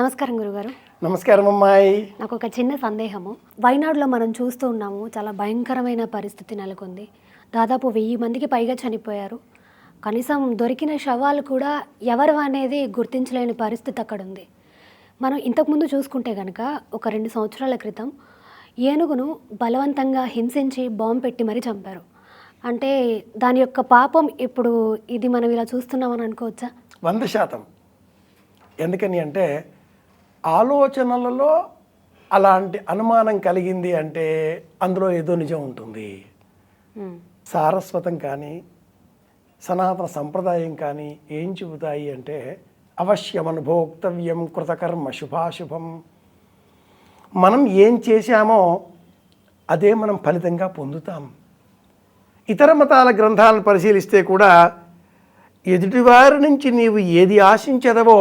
నమస్కారం గురుగారు. నమస్కారం అమ్మాయి. నాకు ఒక చిన్న సందేహము. వైనాడులో మనం చూస్తూ ఉన్నాము, చాలా భయంకరమైన పరిస్థితి నెలకొంది. దాదాపు 1000 మందికి పైగా చనిపోయారు. కనీసం దొరికిన శవాలు కూడా ఎవరు అనేది గుర్తించలేని పరిస్థితి అక్కడ ఉంది. మనం ఇంతకుముందు చూసుకుంటే కనుక ఒక 2 సంవత్సరాల క్రితం ఏనుగును బలవంతంగా హింసించి బాంబు పెట్టి మరీ చంపారు. అంటే దాని యొక్క పాపం ఇప్పుడు ఇది మనం ఇలా చూస్తున్నామని అనుకోవచ్చా? 100%. ఎందుకని అంటే ఆలోచనలలో అలాంటి అనుమానం కలిగింది అంటే అందులో ఏదో నిజం ఉంటుంది. సారస్వతం కానీ సనాతన సంప్రదాయం కానీ ఏం చెబుతాయి అంటే అవశ్యమనుభోక్తవ్యం కృతకర్మ శుభాశుభం. మనం ఏం చేశామో అదే మనం ఫలితంగా పొందుతాం. ఇతర మతాల గ్రంథాలను పరిశీలిస్తే కూడా ఎదుటివారి నుంచి నీవు ఏది ఆశించదవో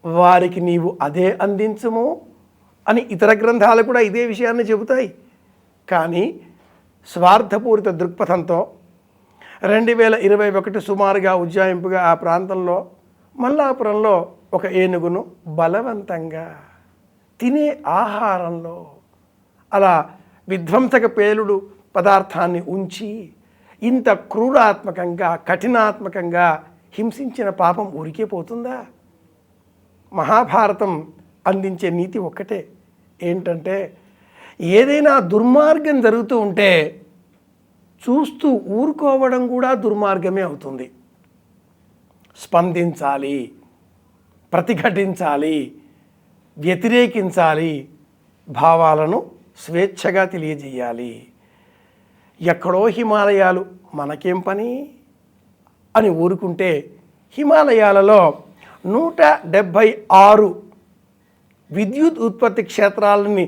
వారికి నీవు అదే అందించము అని ఇతర గ్రంథాలు కూడా ఇదే విషయాన్ని చెబుతాయి. కానీ స్వార్థపూరిత దృక్పథంతో 2021 సుమారుగా ఉజ్జాయింపుగా ఆ ప్రాంతంలో మల్లాపురంలో ఒక ఏనుగును బలవంతంగా తినే ఆహారంలో అలా విధ్వంసక పేలుడు పదార్థాన్ని ఉంచి ఇంత క్రూరాత్మకంగా కఠినాత్మకంగా హింసించిన పాపం ఊరికే పోతుందా? మహాభారతం అందించే నీతి ఒక్కటే, ఏంటంటే ఏదైనా దుర్మార్గం జరుగుతూ ఉంటే చూస్తూ ఊరుకోవడం కూడా దుర్మార్గమే అవుతుంది. స్పందించాలి, ప్రతిఘటించాలి, వ్యతిరేకించాలి, భావాలను స్వేచ్ఛగా తెలియజేయాలి. ఎక్కడో హిమాలయాలు మనకేం పని అని ఊరుకుంటే హిమాలయాలలో 176 విద్యుత్ ఉత్పత్తి క్షేత్రాలని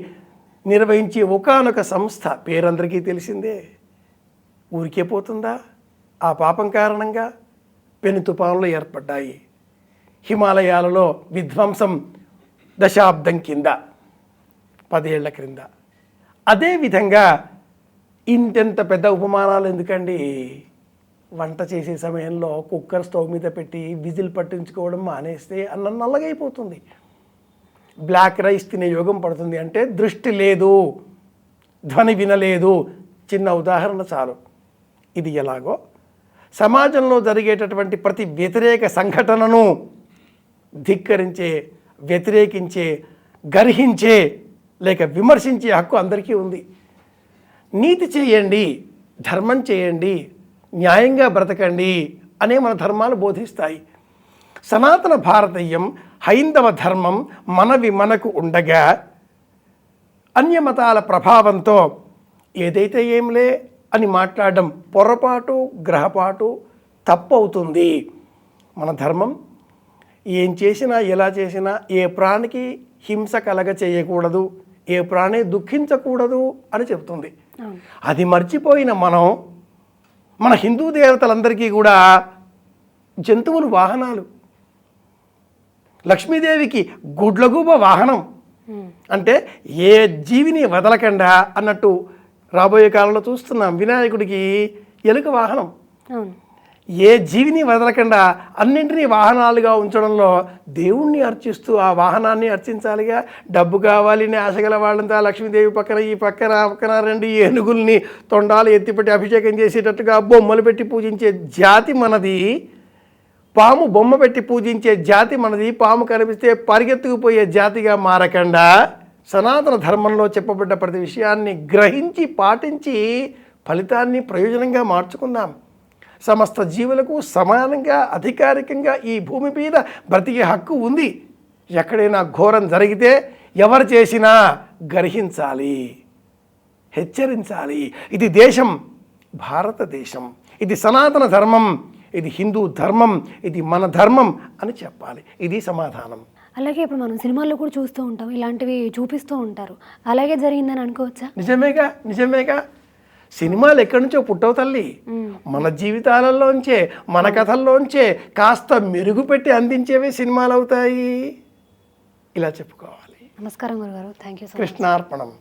నిర్వహించే ఒకానొక సంస్థ పేరందరికీ తెలిసిందే. ఊరికే పోతుందా? ఆ పాపం కారణంగా పెను తుఫానులు ఏర్పడ్డాయి. హిమాలయాలలో విధ్వంసం దశాబ్దం కింద, 10 ఏళ్ల క్రింద. అదేవిధంగా ఇంతెంత పెద్ద ఉపమానాలు ఎందుకండి? వంట చేసే సమయంలో కుక్కర్ స్టవ్ మీద పెట్టి విజిల్ పట్టించుకోవడం మానేస్తే అన్నం నల్లగైపోతుంది. బ్లాక్ రైస్ తినే యోగం పడుతుంది అంటే దృష్టి లేదు, ధ్వని వినలేదు. చిన్న ఉదాహరణ చాలు. ఇది ఎలాగో సమాజంలో జరిగేటటువంటి ప్రతి వ్యతిరేక సంఘటనను ధిక్కరించే, వ్యతిరేకించే, గర్హించే లేక విమర్శించే హక్కు అందరికీ ఉంది. నీతి చేయండి, ధర్మం చేయండి, న్యాయంగా బ్రతకండి అనే మన ధర్మాలు బోధిస్తాయి. సనాతన భారతీయం హైందవ ధర్మం మనకు ఉండగా అన్యమతాల ప్రభావంతో ఏదైతే ఏంలే అని మాట్లాడడం పొరపాటు, గ్రహపాటు, తప్పు అవుతుంది. మన ధర్మం ఏం చేసినా ఎలా చేసినా ఏ ప్రాణికి హింస కలగ చేయకూడదు, ఏ ప్రాణి దుఃఖించకూడదు అని చెబుతుంది. అది మర్చిపోయిన మనం మన హిందూ దేవతలందరికీ కూడా జంతువులు వాహనాలు. లక్ష్మీదేవికి గుడ్లగూబ వాహనం. అంటే ఏ జీవిని వదలకుండా అన్నట్టు రాబోయే కాలంలో చూస్తున్నాం. వినాయకుడికి ఎలుక వాహనం. ఏ జీవిని వదలకుండా అన్నింటినీ వాహనాలుగా ఉంచడంలో దేవుణ్ణి అర్చిస్తూ ఆ వాహనాన్ని అర్చించాలిగా. డబ్బు కావాలి అని ఆశగల వాళ్ళంతా లక్ష్మీదేవి పక్కన ఈ పక్కన పక్కన 2 ఏనుగుల్ని తొండాలు ఎత్తిపెట్టి అభిషేకం చేసేటట్టుగా బొమ్మలు పెట్టి పూజించే జాతి మనది. పాము బొమ్మ పెట్టి పూజించే జాతి మనది. పాము కనిపిస్తే పరిగెత్తుకుపోయే జాతిగా మారకుండా సనాతన ధర్మంలో చెప్పబడ్డ ప్రతి విషయాన్ని గ్రహించి పాటించి ఫలితాన్ని ప్రయోజనంగా మార్చుకుందాం. సమస్త జీవులకు సమానంగా అధికారికంగా ఈ భూమి మీద బ్రతికే హక్కు ఉంది. ఎక్కడైనా ఘోరం జరిగితే ఎవరు చేసినా గర్హించాలి, హెచ్చరించాలి. ఇది దేశం, భారతదేశం, ఇది సనాతన ధర్మం, ఇది హిందూ ధర్మం, ఇది మన ధర్మం అని చెప్పాలి. ఇది సమాధానం. అలాగే ఇప్పుడు మనం సినిమాల్లో కూడా చూస్తూ ఉంటాం, ఇలాంటివి చూపిస్తూ ఉంటారు. అలాగే జరిగిందని అనుకోవచ్చా? నిజమేగా. సినిమాలు ఎక్కడి నుంచో పుట్టవు తల్లి. మన జీవితాలలోంచే, మన కథల్లోంచే కాస్త మెరుగుపెట్టి అందించేవే సినిమాలు అవుతాయి. ఇలా చెప్పుకోవాలి. నమస్కారం గురుగారు. Thank you. కృష్ణార్పణం.